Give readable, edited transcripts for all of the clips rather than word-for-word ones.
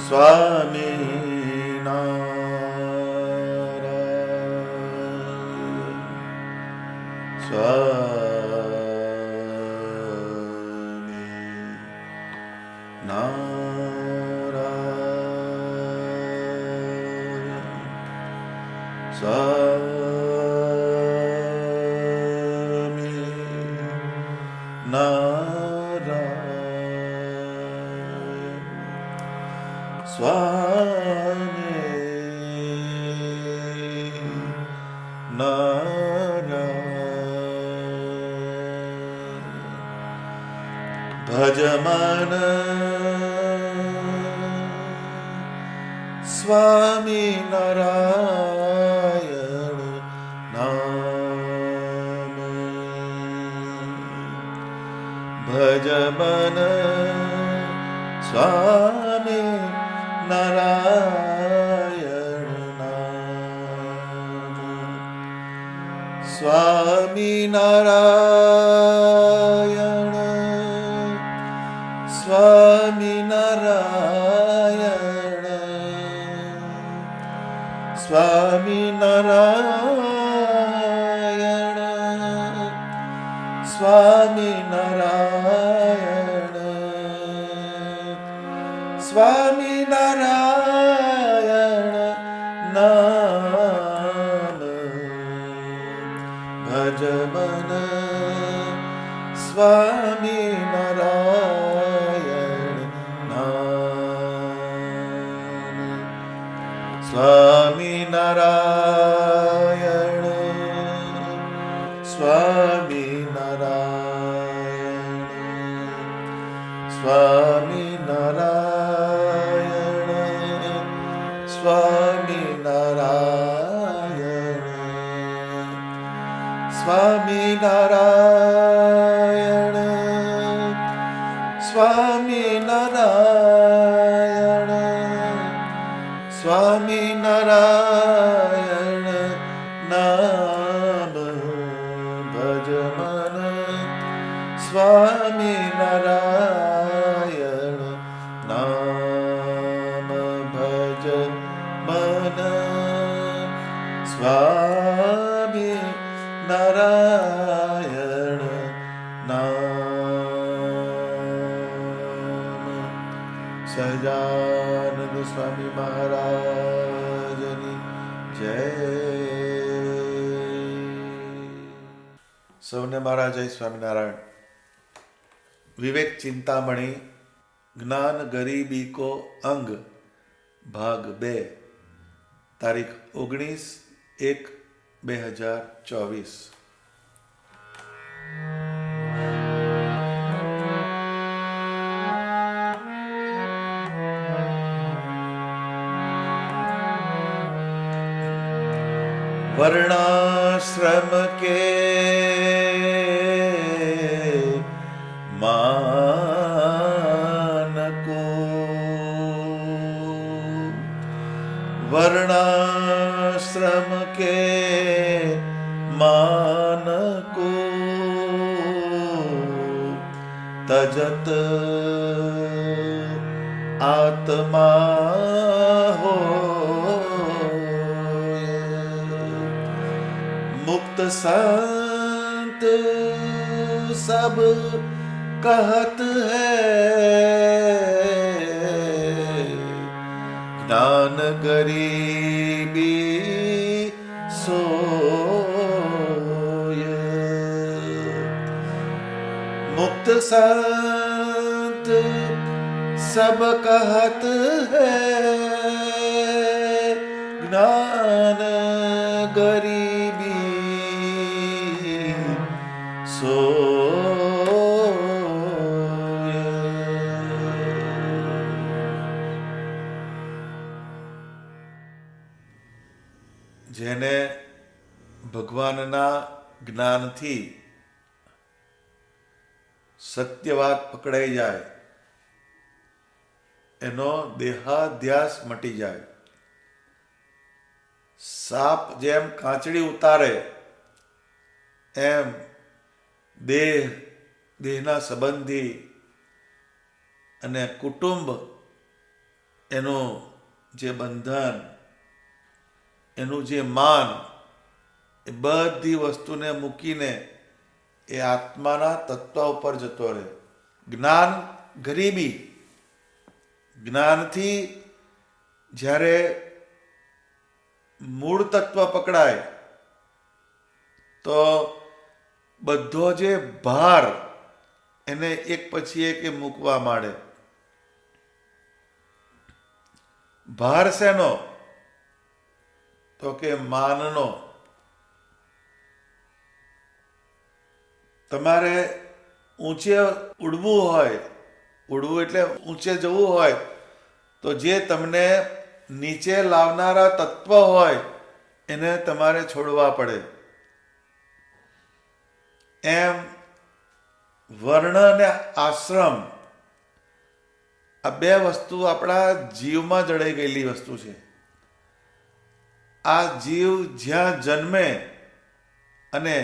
સ્વામી નારાયણ સ્વામી નારાયણ સ્વામી નારાયણ સ્વામી નારાયણ ભજમન સ્વામી નારાયણ નામ ભજમન સ્વામી નારાયણ નામ સ્વામી નારાયણ સ્વામી નારાયણ સ્વામી નારાયણ સ્વામી નારાયણ સ્વામી નારાયણ નામ ભજમન સ્વામી નારાયણ નામ સ્વામી નારાયણ સ્વામી નારાયણ સ્વામી નારાયણ સ્વામી નારાયણ સ્વામી નારાયણ સ્વામી નારાયણ સ્વામી નારાયણ નામ ભજમન સ્વામી નારાયણ નામ ભજમન સ્વામી નારાયણ નામ સહજાનંદ સ્વામી મહારાજની જય. સૌને મારા જય સ્વામિનારાયણ. વિવેક ચિંતામણી જ્ઞાન ગરીબી કો અંગ ભાગ 2 તારીખ 19/1/2024. वर्णाश्रम के मान को वर्णाश्रम के मान को तजत आत्मा हो मुक्त संत सब कहत है ज्ञान गरीबी सोय मुक्त संत सब कहत है ज्ञान गरीबी જેને ભગવાનના જ્ઞાનથી સત્ય વાત પકડાઈ જાય, એનો દેહાધ્યાસ મટી જાય. સાપ જેમ કાંચડી ઉતારે એમ દેહના સંબંધી અને કુટુંબ એનું જે બંધન, એનું જે માન, એ બધી વસ્તુને મૂકીને એ આત્માના તત્વ ઉપર જતો રહે. જ્ઞાન ગરીબી, જ્ઞાનથી જ્યારે મૂળ તત્વ પકડાય તો બધો જે ભાર એને એક પછી એક મૂકવા માંડે. ભાર શેનો? તો કે માનનો. તમારે ઊંચે ઉડવું હોય, ઉડવું એટલે ઊંચે જવું હોય, તો જે તમને નીચે લાવનારા તત્વ હોય એને તમારે છોડવા પડે. એમ વર્ણ અને આશ્રમ આ બે વસ્તુ આપણા જીવમાં જડાઈ ગયેલી વસ્તુ છે. આ જીવ જ્યાં જન્મે અને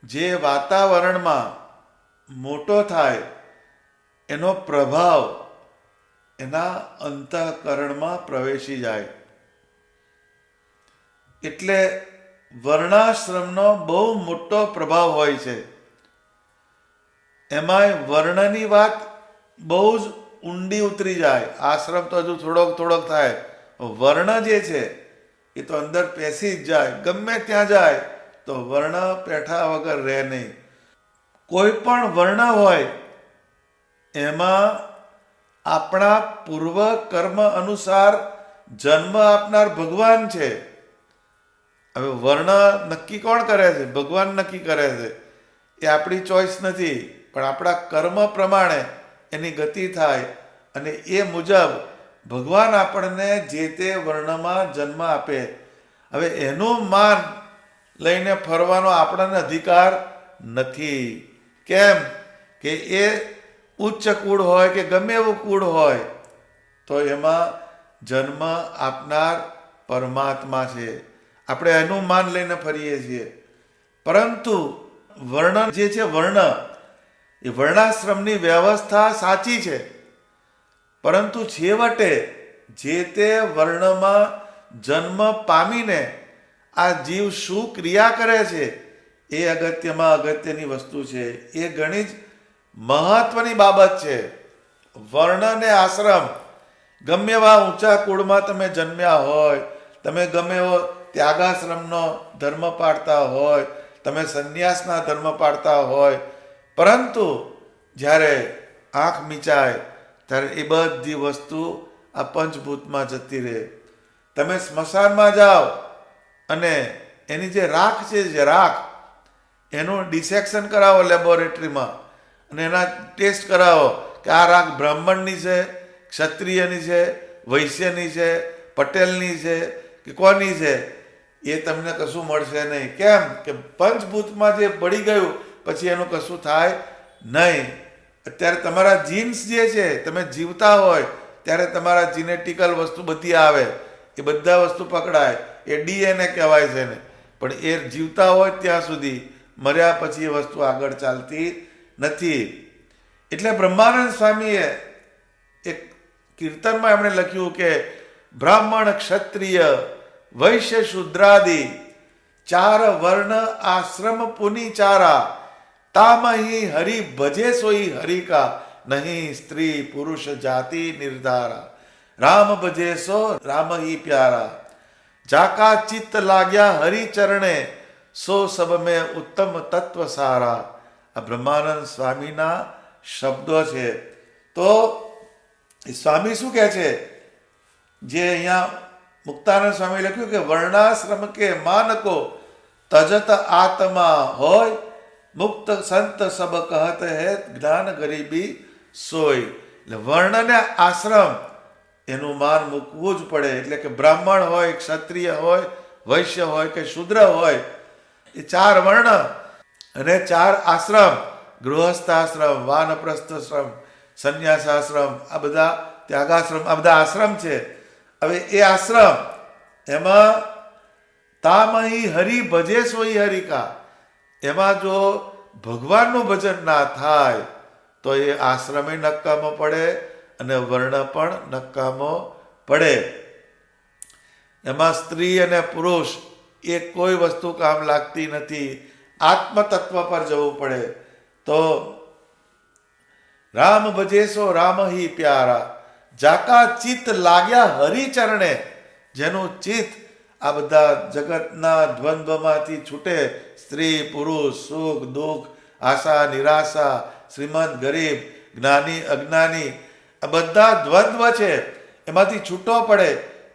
જે વાતાવરણમાં મોટો થાય એનો પ્રભાવ એના અંતઃકરણમાં પ્રવેશી જાય. એટલે વર્ણાશ્રમનો બહુ મોટો પ્રભાવ હોય છે. એમાંય વર્ણની વાત બહુ જ ઊંડી ઉતરી જાય. આશ્રમ તો હજુ થોડોક થાય. વર્ણ જે છે એ તો અંદર પેસી જ જાય. ગમે ત્યાં જાય તો વર્ણ પેઠા વગર રહે નહીં. કોઈ પણ વર્ણ હોય એમાં આપણા પૂર્વ કર્મ અનુસાર જન્મ આપનાર ભગવાન છે. હવે વર્ણ નક્કી કોણ કરે છે? ભગવાન નક્કી કરે છે. એ આપણી ચોઈસ નથી, પણ આપણા કર્મ પ્રમાણે એની ગતિ થાય અને એ મુજબ ભગવાન આપણને જે તે વર્ણમાં જન્મ આપે. હવે એનું માન લઈને ફરવાનો આપણને અધિકાર નથી. કેમ કે એ ઉચ્ચ કુળ હોય કે ગમે એવું કુળ હોય તો એમાં જન્મ આપનાર પરમાત્મા છે. આપણે એનું માન લઈને ફરીએ છીએ. પરંતુ વર્ણ જે છે, વર્ણ એ વર્ણાશ્રમની વ્યવસ્થા સાચી છે, પરંતુ છેવટે જે તે વર્ણમાં જન્મ પામીને આ જીવ શું ક્રિયા કરે છે એ અગત્યની વસ્તુ છે. એ ઘણી જ મહત્વની બાબત છે. વર્ણ અને આશ્રમ, ગમે એવા ઊંચા કુળમાં તમે જન્મ્યા હોય, તમે ગમે એવો ત્યાગાશ્રમનો ધર્મ પાળતા હોય, તમે સંન્યાસના ધર્મ પાળતા હોય, પરંતુ જ્યારે આંખ મીચાય ત્યારે એ બધી વસ્તુ આ પંચભૂતમાં જતી રહે. તમે સ્મશાનમાં જાઓ અને એની જે રાખ છે, જે રાખ, એનું ડિસેક્શન કરાવો લેબોરેટરીમાં અને એના ટેસ્ટ કરાવો કે આ રાખ બ્રાહ્મણની છે, ક્ષત્રિયની છે, વૈશ્યની છે, પટેલની છે કે કોની છે, એ તમને કશું મળશે નહીં. કેમ કે પંચભૂતમાં જે બળી ગયું પછી એનું કશું થાય નહીં. અત્યારે તમારા જીન્સ જે છે, તમે જીવતા હોય ત્યારે તમારા જીનેટિકલ વસ્તુ બધી આવે, એ બધા વસ્તુ પકડાય, એ DNA કહેવાય છે ને. પણ એ જીવતા હોય ત્યાં સુધી, મર્યા પછી એ વસ્તુ આગળ ચાલતી નથી. એટલે બ્રહ્માનંદ સ્વામીએ એક કીર્તનમાં એમણે લખ્યું કે બ્રાહ્મણ, ક્ષત્રિય, વૈશ્ય, શુદ્રાદિ ચાર વર્ણ આશ્રમ પુની ચારા, તામહી હરિ ભજે સોઈ હરિકા, નહીં સ્ત્રી પુરુષ જાતિ નિર્ધારા, રામ ભજે સો રામ હી પ્યારા, જાકા ચિત્ત લાગ્યા હરિ ચરણે, સો સબ મેં ઉત્તમ તત્વ સારા. આ બ્રહ્માનંદ સ્વામીના શબ્દો છે. તો સ્વામી શું કહે છે? જે અહીંયા મુક્તાનંદ સ્વામી લખ્યું કે વર્ણાશ્રમ કે માनको તજત આત્મા હોય, મુક્ત સંત સબ કહત હે જ્ઞાન ગરીબી સોય. એટલે વર્ણ અને આશ્રમ એનું માન મૂકવું જ પડે. એટલે કે બ્રાહ્મણ હોય, ક્ષત્રિય હોય, વૈશ્ય હોય કે શુદ્ર હોય, એ ચાર વર્ણ અને ચાર આશ્રમ, ગૃહસ્થાશ્રમ, વાનપ્રસ્થાશ્રમ, સંન્યાસાશ્રમ, આ બધા ત્યાગાશ્રમ, આ બધા આશ્રમ છે. હવે એ આશ્રમ એમાં તામહી હરિ ભજે સોઈ હરિકા, એમાં જો ભગવાનનું ભજન ના થાય તો એ આશ્રમે નકામો પડે અને વર્ણ પણ નકામો પડે. એમાં સ્ત્રી અને પુરુષ એ કોઈ વસ્તુ કામ લાગતી નથી. આત્મતત્વ પર જવું પડે. તો રામ ભજેસો રામ હી પ્યારા, જાકા ચિત્ત લાગ્યા હરિચરણે. જેનું ચિત્ત આ બધા જગતના દ્વંદ્વમાંથી છૂટે, સ્ત્રી પુરુષ, સુખ દુઃખ, આશા નિરાશા, શ્રીમંત ગરીબ, જ્ઞાની અજ્ઞાની, આ બધા દ્વંદ્વ છે, એમાંથી છૂટો પડે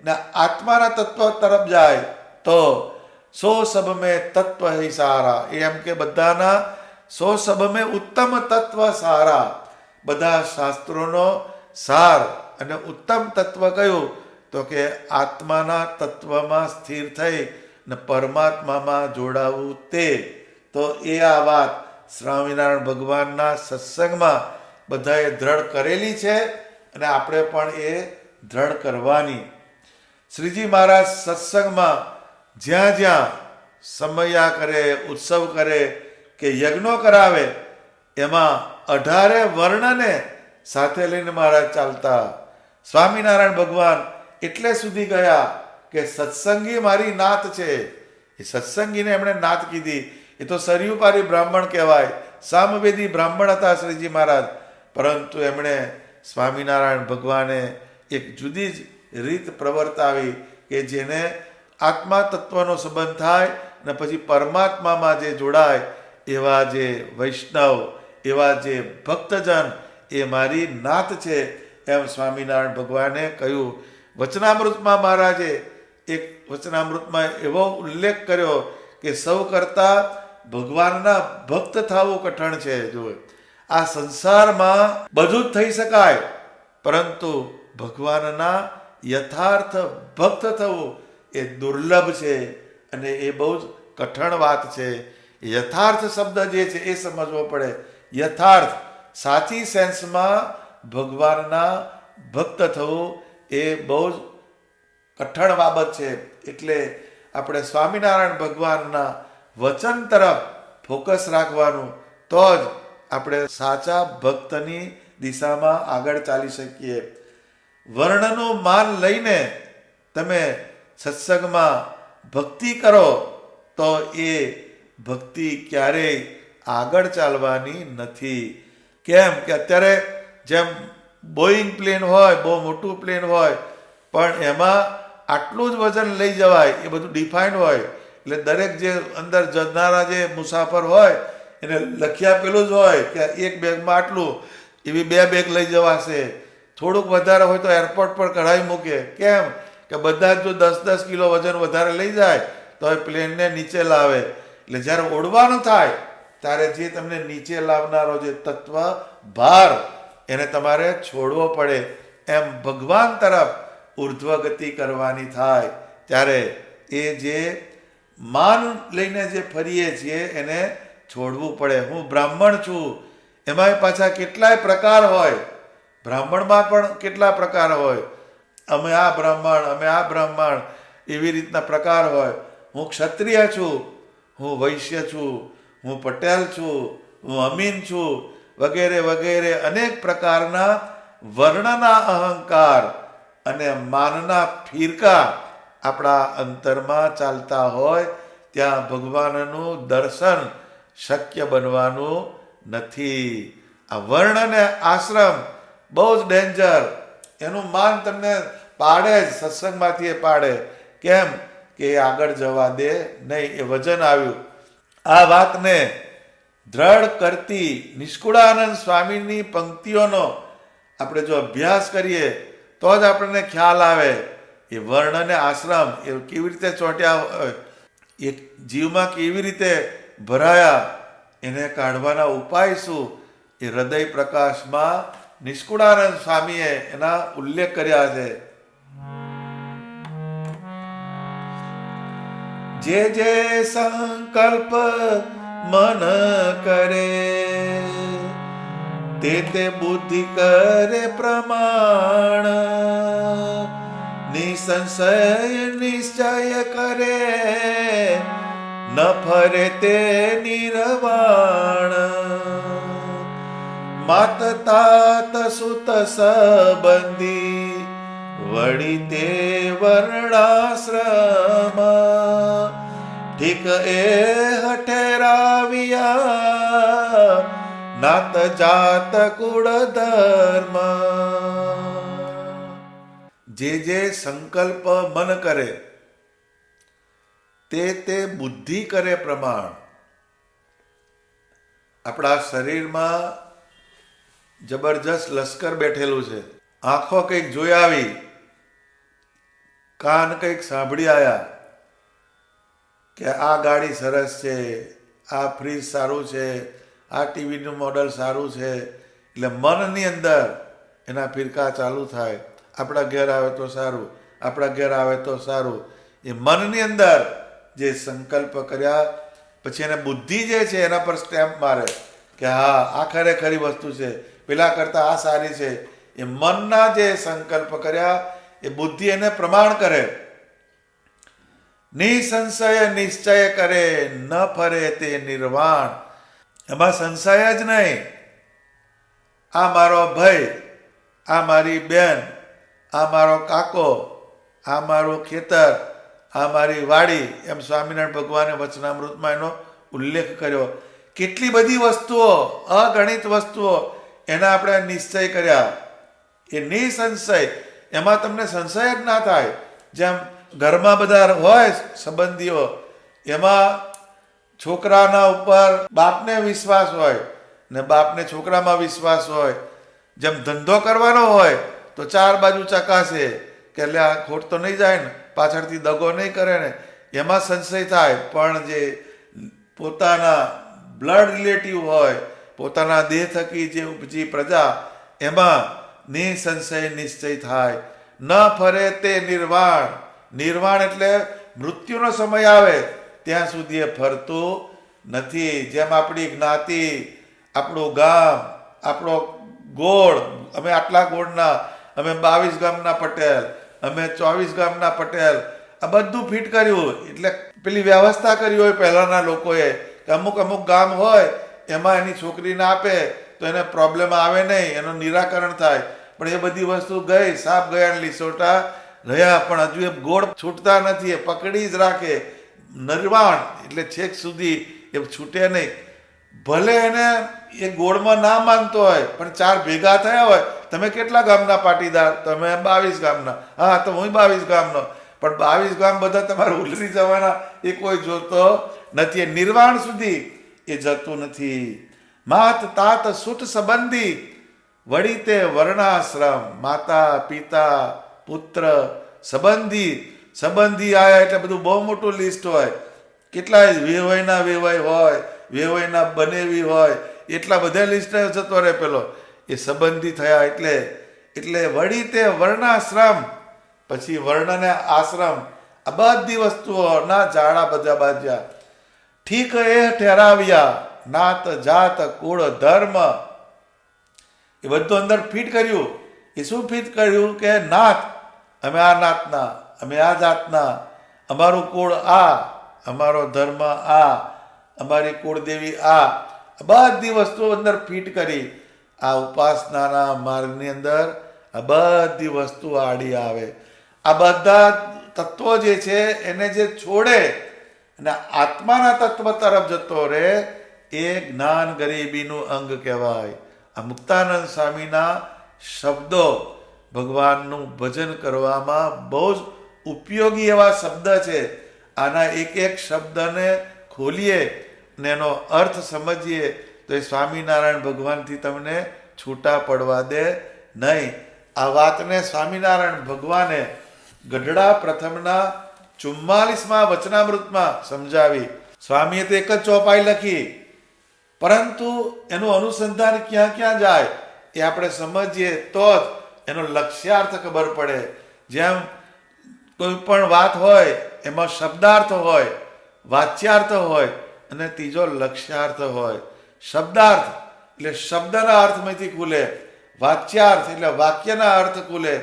ને આત્માના તત્વ તરફ જાય તો સો સબ મેં તત્વ હી સારા. એમ કે બધાના સો સબ મેં ઉત્તમ તત્વ સારા. બધા શાસ્ત્રોનો સાર અને ઉત્તમ તત્વ કયું? તો કે આત્માના તત્વમાં સ્થિર થઈ ને પરમાત્મામાં જોડાવું તે. તો એ આ વાત સ્વામિનારાયણ ભગવાનના સત્સંગમાં બધાએ દ્રઢ કરેલી છે અને આપણે પણ એ દ્રઢ કરવાની. શ્રીજી મહારાજ સત્સંગમાં જ્યાં જ્યાં સમયા કરે, ઉત્સવ કરે કે યજ્ઞો કરાવે, એમાં 18 વર્ણને સાથે લઈને મહારાજ ચાલતા. સ્વામિનારાયણ ભગવાન એટલે સુધી ગયા કે સત્સંગી મારી નાત છે. એ સત્સંગીને એમણે નાત કીધી. એ તો સરયુપારી બ્રાહ્મણ કહેવાય, સામવેદી બ્રાહ્મણ હતા શ્રીજી મહારાજ. પરંતુ એમણે સ્વામિનારાયણ ભગવાને એક જુદી જ રીત પ્રવર્તાવી કે જેને આત્મા તત્વનો સંબંધ થાય ને પછી પરમાત્મામાં જે જોડાય, એવા જે વૈષ્ણવ, એવા જે ભક્તજન એ મારી નાત છે, એમ સ્વામિનારાયણ ભગવાને કહ્યું. વચનામૃતમાં મહારાજે એક વચનામૃતમાં એવો ઉલ્લેખ કર્યો કે સૌ કરતા ભગવાનના ભક્ત થવું કઠણ છે. જો આ સંસારમાં બધું જ થઈ શકાય, પરંતુ ભગવાનના યથાર્થ ભક્ત થવું એ દુર્લભ છે અને એ બહુ જ કઠણ વાત છે. યથાર્થ શબ્દ જે છે એ સમજવો પડે. યથાર્થ સાચી સેન્સમાં ભગવાનના ભક્ત થવું એ બહુ જ કઠણ બાબત છે. એટલે આપણે સ્વામિનારાયણ ભગવાનના વચન તરફ ફોકસ રાખવાનું, તો જ આપણે સાચા ભક્તની દિશામાં આગળ ચાલી શકીએ. વર્ણનું માન લઈને તમે સત્સંગમાં ભક્તિ કરો તો એ ભક્તિ ક્યારેય આગળ ચાલવાની નથી. કેમ કે અત્યારે જેમ બોઈંગ પ્લેન હોય, બહુ મોટું પ્લેન હોય, પણ એમાં આટલું જ વજન લઈ જવાય, એ બધું ડિફાઇન્ડ હોય. એટલે દરેક જે અંદર જનારા જે મુસાફર હોય એને લખી આપેલું જ હોય કે એક બેગમાં આટલું, એવી 2 બેગ લઈ જવાશે. થોડુંક વધારે હોય તો એરપોર્ટ પર કઢાઈ મૂકે. કેમ કે બધા જો 10-10 કિલો વજન વધારે લઈ જાય તો એ પ્લેનને નીચે લાવે. એટલે જ્યારે ઉડવાનું થાય ત્યારે જે તમને નીચે લાવનારો જે તત્વ ભાર, એને તમારે છોડવો પડે. એમ ભગવાન તરફ ઉર્ધ્વગતિ કરવાની થાય ત્યારે એ જે માન લઈને જે ફરીએ છીએ એને છોડવું પડે. હું બ્રાહ્મણ છું, એમાંય પાછા કેટલાય પ્રકાર હોય. બ્રાહ્મણમાં પણ કેટલા પ્રકાર હોય. અમે આ બ્રાહ્મણ, અમે આ બ્રાહ્મણ, એવી રીતના પ્રકાર હોય. હું ક્ષત્રિય છું, હું વૈશ્ય છું, હું પટેલ છું, હું અમીન છું, વગેરે વગેરે અનેક પ્રકારના વર્ણના અહંકાર અને માનના ફિરકા આપણા અંતરમાં ચાલતા હોય ત્યાં ભગવાનનું દર્શન શક્ય બનવાનું નથી. આ વર્ણ અને આશ્રમ બહુ જ ડેન્જર. એનું માન તમને પાડે જ, સત્સંગમાંથી એ પાડે. કેમ કે એ આગળ જવા દે નહીં. એ વજન આવ્યું. આ વાતને દ્રઢ કરતી નિષ્કુળાનંદ સ્વામીની પંક્તિઓનો આપણે જો અભ્યાસ કરીએ તો જ આપણને ખ્યાલ આવે એ વર્ણ અને આશ્રમ એ કેવી રીતે ચોંટ્યા હોય, એ જીવમાં કેવી રીતે ભરાયા, એને કાઢવાના ઉપાય શું, એ હૃદય પ્રકાશમાં નિષ્કુળાનંદ સ્વામીએ એના ઉલ્લેખ કર્યા છે. જે જે સંકલ્પ મન કરે તે તે બુદ્ધિ કરે પ્રમાણ, નિસંશય નિશ્ચય કરે ન ફરે તે નિર્વાણ. માત તાત સુત સંબંધી વળી તે વર્ણાશ્રમ ઠીક એ ઠેરાવ્યા નાત જાત કુળ ધર્મ. જે સંકલ્પ મન કરે તે બુદ્ધિ કરે પ્રમાણ. આપણા શરીરમાં જબરજસ્ત લશ્કર બેઠેલું છે. આંખો કંઈક જોઈ આવી, કાન કંઈક સાંભળી આવ્યા કે આ ગાડી સરસ છે, આ ફ્રીજ સારું છે, આ ટીવીનું મોડલ સારું છે, એટલે મનની અંદર એના ફિરકા ચાલુ થાય. આપણા ઘેર આવે તો સારું, આપણા ઘેર આવે તો સારું. એ મનની અંદર જે સંકલ્પ કર્યા પછી એને બુદ્ધિ જે છે એના પર સ્ટેમ્પ મારે કે હા આ ખરેખરી વસ્તુ છે, પેલા કરતાં આ સારી છે. એ મનના જે સંકલ્પ કર્યા એ બુદ્ધિ એને પ્રમાણ કરે. નિસંશય નિશ્ચય કરે ન ફરે તે નિર્વાણ. એમાં સંશય જ નહીં. આ મારો ભાઈ, આ મારી બેન, આ મારો કાકો, આ મારું ખેતર, આ મારી વાડી, એમ સ્વામિનારાયણ ભગવાને વચનામૃતમાં એનો ઉલ્લેખ કર્યો. કેટલી બધી વસ્તુઓ, અગણિત વસ્તુઓ એના આપણે નિશ્ચય કર્યા. એ નિસંશય, એમાં તમને સંશય જ ના થાય. જેમ ઘરમાં બધા હોય સંબંધીઓ, એમાં છોકરાના ઉપર બાપને વિશ્વાસ હોય ને બાપને છોકરામાં વિશ્વાસ હોય. જેમ ધંધો કરવાનો હોય તો ચાર બાજુ ચકાસે કે એટલે આ ખોટ તો નહીં જાય ને, પાછળથી દગો નહીં કરે ને, એમાં સંશય થાય. પણ જે પોતાના બ્લડ રિલેટિવ હોય, પોતાના દેહ થકી જે ઉપજી પ્રજા, એમાં નિસંશય નિશ્ચય થાય. ન ફરે તે નિર્વાણ. નિર્વાણ એટલે મૃત્યુનો સમય આવે ત્યાં સુધી એ ફરતું નથી. જેમ આપણી જ્ઞાતિ, આપણું ગામ, આપણો ગોળ, અમે આટલા ગોળના, અમે 22 ગામના પટેલ, અમે 24 ગામના પટેલ, આ બધું ફિટ કર્યું. એટલે પેલી વ્યવસ્થા કરી હોય પહેલાંના લોકોએ કે અમુક અમુક ગામ હોય એમાં એની છોકરીને આપે તો એને પ્રોબ્લેમ આવે નહીં, એનું નિરાકરણ થાય. પણ એ બધી વસ્તુ ગઈ, સાપ ગયા લીસોટા રહ્યા, પણ હજુ એ ગોળ છૂટતા નથી, એ પકડી જ રાખે. નિર્વાણ એટલે છેક સુધી એ છૂટે નહીં. ભલે એને એ ગોળમાં ના માનતો હોય પણ ચાર ભેગા થયા હોય, તમે કેટલા ગામના પાટીદાર? તમે 22 ગામના. હા તો હું 22 ગામનો, પણ 22 ગામ બધા તમારે ઉલરી જવાના એ કોઈ જોતો નથી. નિર્વાણ સુધી એ જતું નથી. માત તાત સુત સંબંધી વળી તે વર્ણાશ્રમ. માતા પિતા પુત્ર સંબંધી. સંબંધી આયા એટલે બધું બહુ મોટું લિસ્ટ હોય. કેટલાય વેવાયના વેવાય હોય, વેવાયના બનેવી હોય, એટલા બધા લિસ્ટ જતો રહે પેલો. એ સંબંધી થયા એટલે વળી તે વર્ણાશ્રમ. પછી વર્ણ ને આશ્રમ, આ બધી વસ્તુઓના જાડા બધા બાજ્યા. ઠીક એ ઠેરાવ્યા નાત જાત કુળ ધર્મ. એ બધું અંદર ફિટ કર્યું. એ શું ફિટ કર્યું કે નાત, અમે આ નાતના, અમે આ જાતના, અમારું કુળ આ, અમારો ધર્મ આ, અમારી કુળદેવી આ. બધી વસ્તુઓ અંદર ફિટ કરી. આ ઉપાસનાના માર્ગની અંદર આ બધી વસ્તુ આડી આવે. આ બધા તત્વો જે છે એને જે છોડે અને આત્માના તત્વ તરફ જતો રહે એ જ્ઞાન ગરીબીનું અંગ કહેવાય. આ મુક્તાનંદ સ્વામીના શબ્દો ભગવાનનું ભજન કરવામાં બહુ જ ઉપયોગી એવા શબ્દ છે. આના એક એક શબ્દને ખોલીએ ને એનો અર્થ સમજીએ તો એ સ્વામિનારાયણ ભગવાનથી તમને છૂટા પડવા દે નહીં. આ વાતને સ્વામિનારાયણ ભગવાને ગઢડા પ્રથમના 44મા વચનામૃતમાં સમજાવી. સ્વામીએ તો એક જ ચોપાઈ લખી, પરંતુ એનું અનુસંધાન ક્યાં ક્યાં જાય એ આપણે સમજીએ તો જ એનો લક્ષ્યાર્થ ખબર પડે. જેમ કોઈ પણ વાત હોય એમાં શબ્દાર્થ હોય, વાચ્યાર્થ હોય અને ત્રીજો લક્ષ્યાર્થ હોય. શબ્દાર્થ એટલે શબ્દના અર્થમાંથી ખુલે, વાચ્યાર્થ એટલે વાક્યના અર્થ ખુલે,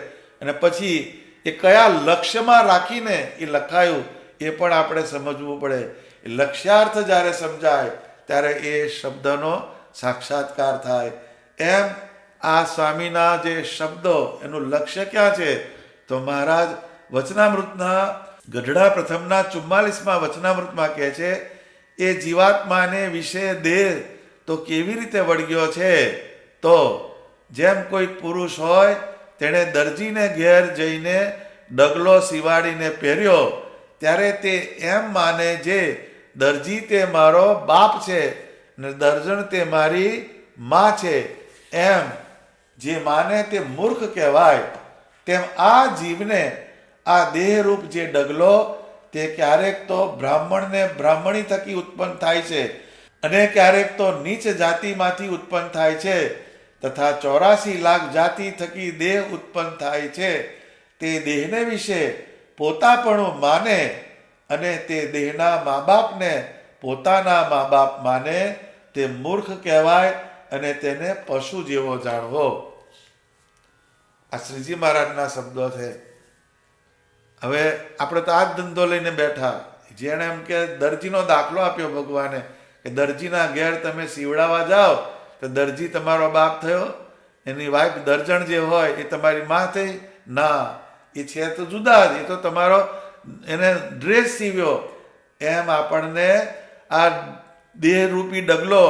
અને પછી એ કયા લક્ષ્યમાં રાખીને એ લખાયું એ પણ આપણે સમજવું પડે. એ લક્ષ્યાર્થ જ્યારે સમજાય ત્યારે એ શબ્દનો સાક્ષાત્કાર થાય. એમ આ સ્વામીના જે શબ્દો, એનું લક્ષ્ય ક્યાં છે તો મહારાજ વચનામૃતના ગઢડા પ્રથમના 44માં વચનામૃતમાં કહે છે, એ જીવાત્માને વિશે દેહ તો કેવી રીતે વળગ્યો છે? તો જેમ કોઈ પુરુષ હોય તેણે દરજીને ઘેર જઈને ડગલો સીવાડીને પહેર્યો ત્યારે તે એમ માને જે દરજી તે મારો બાપ છે ને દર્જણ તે મારી માં છે, એમ જે માને તે મૂર્ખ કહેવાય. તેમ આ જીવને આ દેહરૂપ જે ડગલો તે ક્યારેક તો બ્રાહ્મણને બ્રાહ્મણી થકી ઉત્પન્ન થાય છે અને ક્યારેક તો નીચ જાતિમાંથી ઉત્પન્ન થાય છે, તથા 84 લાખ જાતિ થકી દેહ ઉત્પન્ન થાય છે. તે દેહને વિશે પોતાપણું માને અને તે દેહના મા બાપને પોતાના મા બાપ માને તે મૂર્ખ કહેવાય અને તેને પશુ જેવો જાણવો. આ શ્રીજી મહારાજના શબ્દો છે. હવે આપણે તો આ જ ધંધો લઈને બેઠા. જેણે એમ કે દરજીનો દાખલો આપ્યો ભગવાને કે દરજીના ઘેર તમે સીવડાવવા જાઓ તો દરજી તમારો બાપ થયો, એની વાઈફ દર્જણ જે હોય એ તમારી માં થઈ? ના, એ છે તો જુદા જ, એ તો તમારો એને ડ્રેસ સીવ્યો. એમ આપણને આ દેહરૂપી ડગલો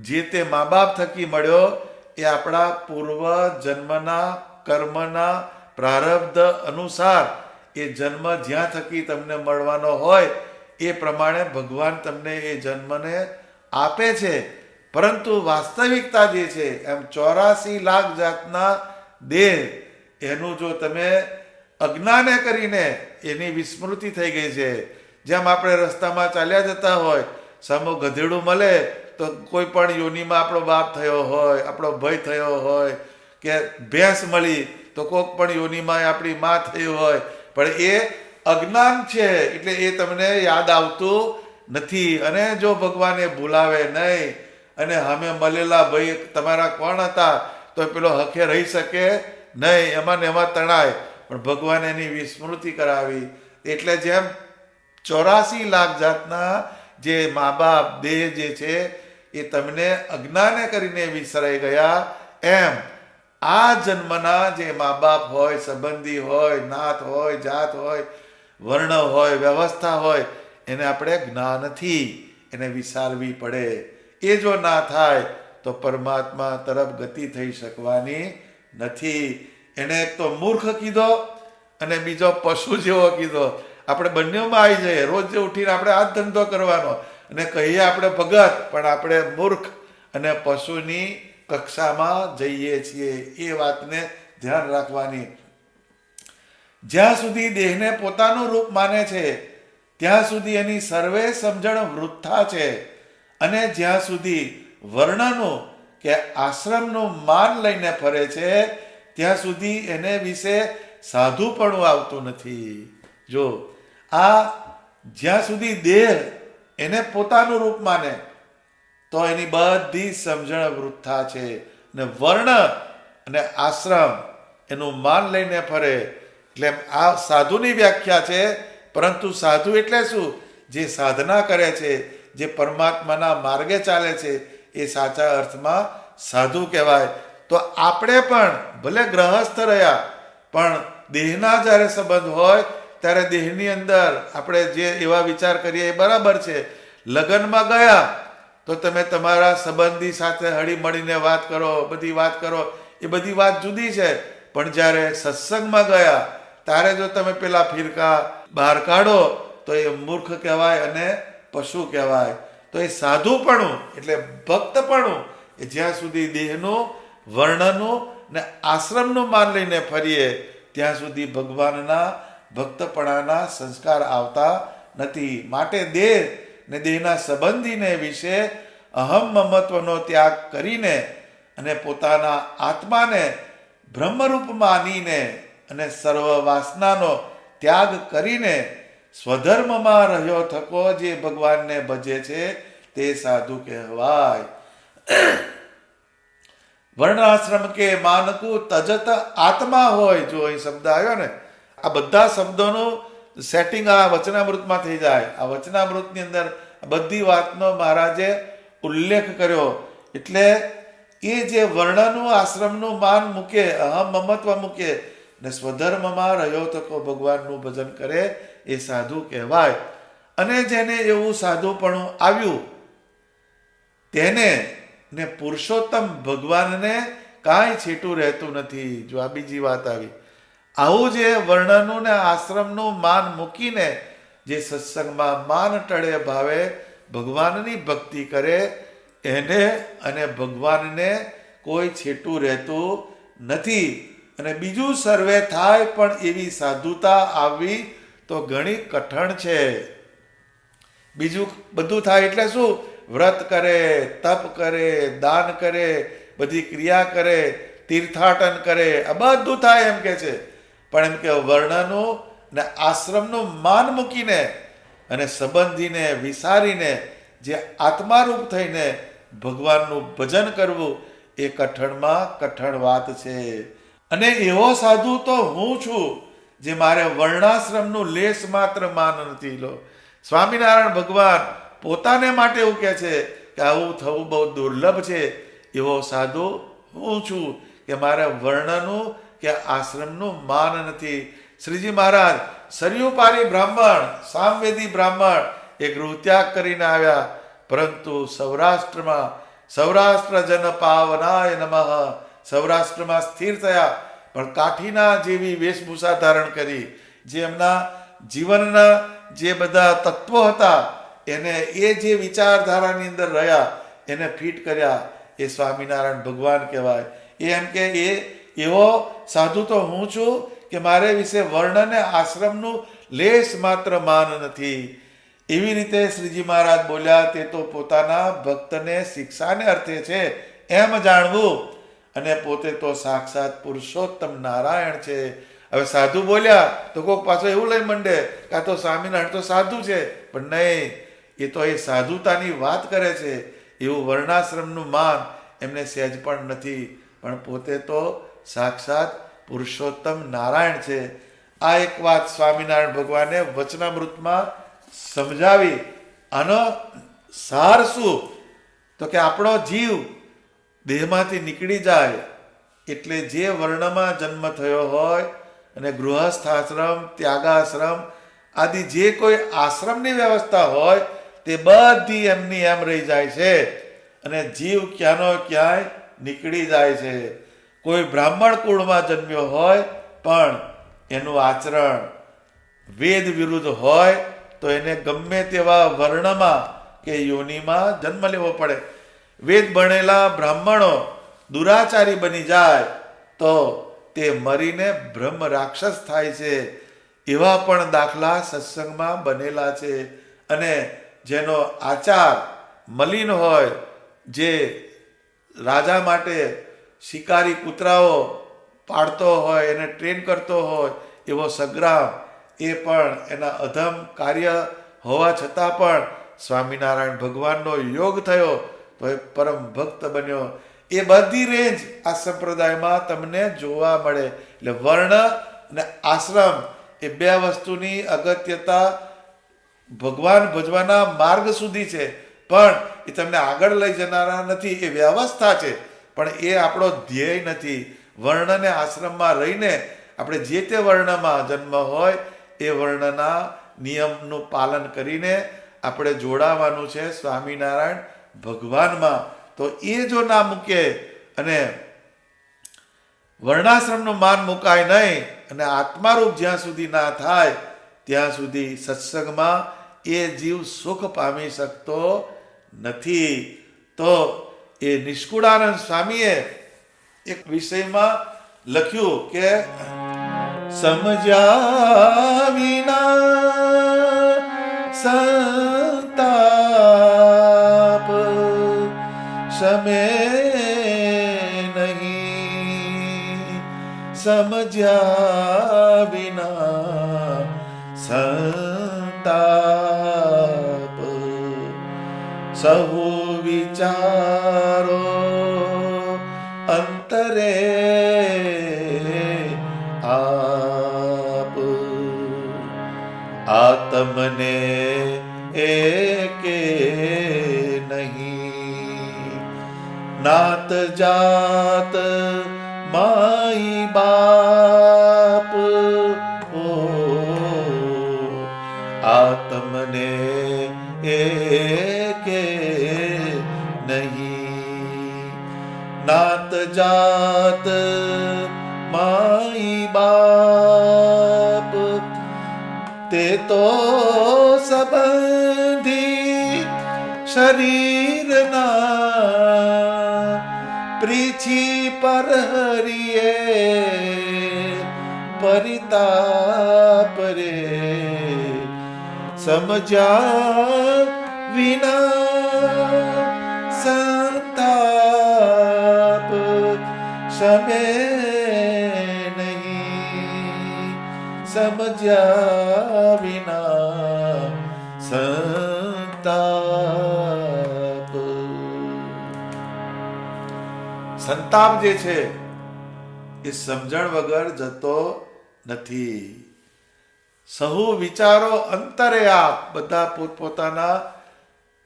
જે તે મા બાપ થકી મળ્યો એ આપણા પૂર્વ જન્મના કર્મના પ્રારબ્ધ અનુસાર એ જન્મ જ્યાં થકી તમને મળવાનો હોય એ પ્રમાણે ભગવાન તમને એ જન્મને આપે છે. પરંતુ વાસ્તવિકતા જે છે એમ 84 લાખ જાતના દેહ, એનું જો તમે અજ્ઞાને કરીને એની વિસ્મૃતિ થઈ ગઈ છે. જેમ આપણે રસ્તામાં ચાલ્યા જતા હોય, સામો ગધેડું મળે તો કોઈ પણ યોનિમાં આપણો બાપ થયો હોય, આપણો ભાઈ થયો હોય, કે ભેંસ મળી તો કોઈક પણ યોનિમાં આપણી માં થઈ હોય, પણ એ અજ્ઞાન છે એટલે એ તમને યાદ આવતું નથી. અને જો ભગવાન એ ભૂલાવે નહીં અને અમે મળેલા ભાઈ તમારા કોણ હતા તો પેલો હખે રહી શકે નહીં, એમાં ને એમાં તણાય. પણ ભગવાન એની વિસ્મૃતિ કરાવી. એટલે જેમ 84 લાખ જાતના જે મા બાપ દેહ જે છે એ તમને અજ્ઞાને કરીને વિસરાઈ ગયા, એમ આ જન્મના જે મા બાપ હોય, સંબંધી હોય, નાત હોય, જાત હોય, વર્ણ હોય, વ્યવસ્થા હોય, એને આપણે જ્ઞાનથી એને વિસારવી પડે. એ જો ના થાય તો પરમાત્મા તરફ ગતિ થઈ શકવાની નથી. એને એક તો મૂર્ખ કીધો અને બીજો પશુ જેવો કીધો. આપણે બંનેમાં આવી જઈએ. રોજ ઉઠીને આપણે આ જ ધંધો કરવાનો અને કહીએ આપણે ભગત, પણ આપણે મૂર્ખ અને પશુની કક્ષામાં જઈએ છીએ. એ વાતને ધ્યાન રાખવાની. જ્યાં સુધી દેહને પોતાનું રૂપ માને છે ત્યાં સુધી એની સર્વે સમજણ વૃથા છે, અને જ્યાં સુધી વર્ણનું કે આશ્રમનું માન લઈને ફરે છે ત્યાં સુધી એને વિશે સાધુપણું આવતું નથી. જો આ જ્યાં સુધી દેહ એને પોતાનું રૂપ માને તો એની બધી સમજણ વૃથા છે, ને વર્ણ અને આશ્રમ એનું માન લઈને ફરે. એટલે આ સાધુની વ્યાખ્યા છે. પરંતુ સાધુ એટલે શું? જે સાધના કરે છે, જે પરમાત્માના માર્ગે ચાલે છે, એ સાચા અર્થમાં સાધુ કહેવાય. તો આપણે પણ ભલે ગ્રહસ્થ રહ્યા, પણ દેહના જ્યારે સંબંધ હોય ત્યારે દેહની અંદર આપણે જે એવા વિચાર કરીએ એ બરાબર છે. લગ્નમાં ગયા તો તમે તમારા સંબંધી સાથે હળી મળીને વાત કરો, બધી વાત કરો, એ બધી વાત જુદી છે. પણ જ્યારે સત્સંગમાં ગયા ત્યારે જો તમે પેલા ફિરકા બહાર કાઢો તો એ મૂર્ખ કહેવાય અને પશુ કહેવાય. તો એ સાધુપણું એટલે ભક્તપણું એ જ્યાં સુધી દેહનું, વર્ણનું ને આશ્રમનું માન લઈને ફરીએ ત્યાં સુધી ભગવાનના ભક્તપણાના સંસ્કાર આવતા નથી. માટે દેહ ને દેહના સંબંધીને વિશે અહમ મમત્વનો ત્યાગ કરીને અને પોતાના આત્માને બ્રહ્મરૂપ માનીને અને સર્વ વાસનાનો ત્યાગ કરીને સ્વધર્મમાં રહ્યો થકો જે ભગવાનને ભજે છે તે સાધુ કહેવાય. વર્ણાશ્રમ કે માનકુ તજત આત્મા હોય. જો અહીં શબ્દ આવ્યો ને, આ બધા શબ્દોનું સેટિંગ આ વચનામૃતમાં થઈ જાય. આ વચનામૃતની અંદર બધી વાતનો મહારાજે ઉલ્લેખ કર્યો. એટલે એ જે વર્ણનું આશ્રમનું માન મૂકે, અહમ મમત્વ મૂકે, ને સ્વધર્મમાં રહ્યો તકો ભગવાનનું ભજન કરે એ સાધુ કહેવાય. અને જેને એવું સાધુપણું આવ્યું તેને ને પુરુષોત્તમ ભગવાનને કાંઈ છેટું રહેતું નથી. જો આ બીજી વાત આવી. આવું જે વર્ણનું ને આશ્રમનું માન મૂકીને જે સત્સંગમાં માન ટળે ભાવે ભગવાનની ભક્તિ કરે એને અને ભગવાનને કોઈ છેટું રહેતું નથી. અને બીજું સર્વે થાય પણ એવી સાધુતા આવવી તો ઘણી કઠણ છે. બીજું બધું થાય એટલે શું? વ્રત કરે, તપ કરે, દાન કરે, બધી ક્રિયા કરે, તીર્થાટન કરે, આ બધું થાય એમ કે છે. પણ એમ કે વર્ણનું ને આશ્રમનું માન મૂકીને અને સંબંધીને વિસારીને જે આત્મારૂપ થઈને ભગવાનનું ભજન કરવું એ કઠણમાં કઠણ વાત છે. અને એવો સાધુ તો હું છું જે મારે વર્ણાશ્રમનું લેશ માત્ર માન નથી. લો, સ્વામિનારાયણ ભગવાન પોતાને માટે એવું કહે છે કે આવું થવું બહુ દુર્લભ છે. એવો સાધુ હું છું કે મારે વર્ણનું કે આશ્રમનું માન નથી. શ્રીજી મહારાજ સરયુપારી બ્રાહ્મણ, સામવેદી બ્રાહ્મણ એ ગૃહત્યાગ કરીને આવ્યા, પરંતુ સૌરાષ્ટ્ર જન પાવનાય નમઃ સૌરાષ્ટ્રમાં સ્થિર થયા. પણ કાઠીના જેવી વેશભૂષા ધારણ કરી, જે એમના જીવનના જે બધા તત્વો હતા એને એ જે વિચારધારાની અંદર રહ્યા એને ફિટ કર્યા. એ સ્વામિનારાયણ ભગવાન કહેવાય. એ એમ કે એ એવો સાધુ તો હું છું કે મારે વિશે વર્ણને આશ્રમનું લેશ માત્ર માન નથી. એવી રીતે શ્રીજી મહારાજ બોલ્યા તે તો પોતાના ભક્તને શિક્ષાને અર્થે છે એમ જાણવું, અને પોતે તો સાક્ષાત પુરુષોત્તમ નારાયણ છે. હવે સાધુ બોલ્યા તો કોઈક પાછો એવું લઈ મંડે કે આ તો સ્વામિનારાયણ તો સાધુ છે. પણ નહીં, એ તો એ સાધુતાની વાત કરે છે. એવું વર્ણાશ્રમનું માન એમને સહેજ પણ નથી. પણ પોતે તો સાક્ષાત પુરુષોત્તમ નારાયણ છે. આ એક વાત સ્વામિનારાયણ ભગવાને વચનામૃતમાં સમજાવી. આનો સાર શું? તો કે આપણો જીવ દેહમાંથી નીકળી જાય એટલે જે વર્ણમાં જન્મ થયો હોય અને ગૃહસ્થાશ્રમ, ત્યાગાશ્રમ આદિ જે કોઈ આશ્રમની વ્યવસ્થા હોય તે બધી એમની એમ રહી જાય છે અને જીવ ક્યાંનો ક્યાંય નીકળી જાય છે. કોઈ બ્રાહ્મણ કુળમાં જન્મ્યો હોય પણ એનું આચરણ વેદ વિરુદ્ધ હોય તો એને ગમે તેવા વર્ણમાં કે યોનિમાં જન્મ લેવો પડે. વેદ ભણેલા બ્રાહ્મણો દુરાચારી બની જાય તો તે મરીને બ્રહ્મ રાક્ષસ થાય છે. એવા પણ દાખલા સત્સંગમાં બનેલા છે. અને જેનો આચાર મલિન હોય, જે રાજા માટે શિકારી કૂતરાઓ પાડતો હોય, એને ટ્રેન કરતો હોય એવો સંગ્રામ, એ પણ એના અધમ કાર્ય હોવા છતાં પણ સ્વામિનારાયણ ભગવાનનો યોગ થયો તો એ પરમ ભક્ત બન્યો. એ બધી રેન્જ આ સંપ્રદાયમાં તમને જોવા મળે. એટલે વર્ણ અને આશ્રમ એ બે વસ્તુની અગત્યતા ભગવાન ભજવાના માર્ગ સુધી છે, પણ એ તમને આગળ લઈ જનારા નથી. એ વ્યવસ્થા છે પણ એ આપણો ધ્યેય નથી. વર્ણ અને આશ્રમમાં રહીને આપણે જે તે વર્ણમાં જન્મ હોય એ વર્ણના નિયમનું પાલન કરીને આપણે જોડાવાનું છે સ્વામિનારાયણ ભગવાનમાં. તો એ જો ના મૂકે અને વર્ણાશ્રમનું માન મુકાય નહીં અને આત્મારૂપ જ્યાં સુધી ના થાય ત્યાં સુધી સત્સંગમાં એ જીવ સુખ પામી શકતો નથી. તો એ નિષ્કુળાનંદ સ્વામીએ એક વિષયમાં લખ્યું કે સમજ્યા વિના સંતાપ શમે નહીં, સમજ્યા વિના સંતાપ સહુ વિચારો અંતરે આપ આત્મને એકે નહીં, નાત જાત માઈ બા જાત માઈ બાપ તે તો સંબંધી શરીરના પ્રીછી પર હરિએ પરિતાપ રે સમજ્યા વિના સંતાપ શમે નહીં સમજ્યા વિના સંતાપ. સંતાપ જે છે એ સમજણ વગર જતો નથી. સહુ વિચારો અંતરે આપ, બધા પોતપોતાના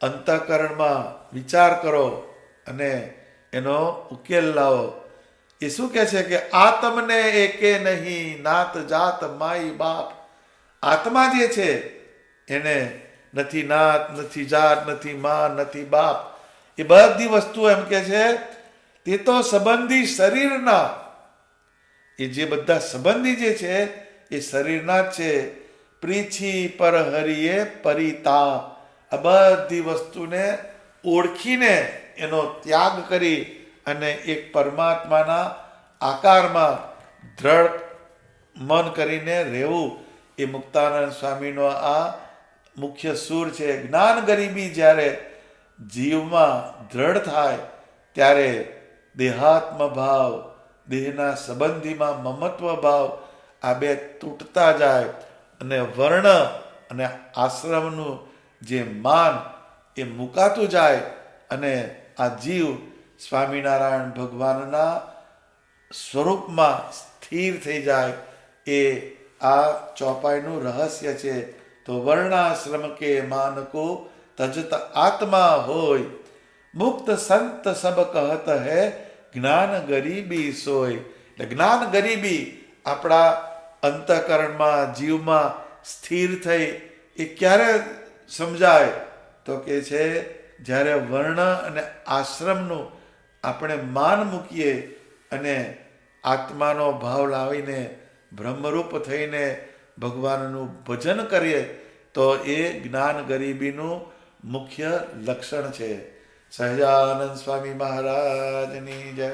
અંતઃકરણમાં વિચાર કરો અને એનો ઉકેલ લાવો. એ શું કહે છે કે આત્મને એકે નહીં નાત જાત માઈ બાપ. આત્મા જે છે એને નથી નાત, નથી જાત, નથી માં, નથી બાપ. એ બધી વસ્તુ એમ કે છે તે તો સંબંધી શરીરના, એ જે બધા સંબંધી જે છે એ શરીરના જ છે. પ્રીછી પર હરિએ પરિતાપ. આ બધી વસ્તુને ઓળખીને એનો ત્યાગ કરી અને એક પરમાત્માના આકારમાં દ્રઢ મન કરીને રહેવું, એ મુક્તાનંદ સ્વામીનો આ મુખ્ય સૂર છે. જ્ઞાન ગરીબી જ્યારે જીવમાં દ્રઢ થાય ત્યારે દેહાત્મ ભાવ, દેહના સંબંધીમાં મમત્વ ભાવ, આ બે તૂટતા જાય અને વર્ણ અને આશ્રમનું જે માન એ મુકાતું જાય અને આ જીવ સ્વામિનારાયણ ભગવાનના સ્વરૂપમાં સ્થિર થઈ જાય. એ આ ચોપાઈનું રહસ્ય છે. તો વર્ણાશ્રમ કે માન કો તજત આત્મા હોય, મુક્ત સંત સબ કહત હૈ જ્ઞાન ગરીબી સોય. એટલે જ્ઞાન ગરીબી આપણા અંતઃકરણમાં જીવમાં સ્થિર થઈ એ ક્યારે સમજાય તો કે છે જ્યારે વર્ણ અને આશ્રમનું આપણે માન મૂકીએ અને આત્માનો ભાવ લાવીને બ્રહ્મરૂપ થઈને ભગવાનનું ભજન કરીએ તો એ જ્ઞાન ગરીબીનું મુખ્ય લક્ષણ છે. સહજાનંદ સ્વામી મહારાજની જય.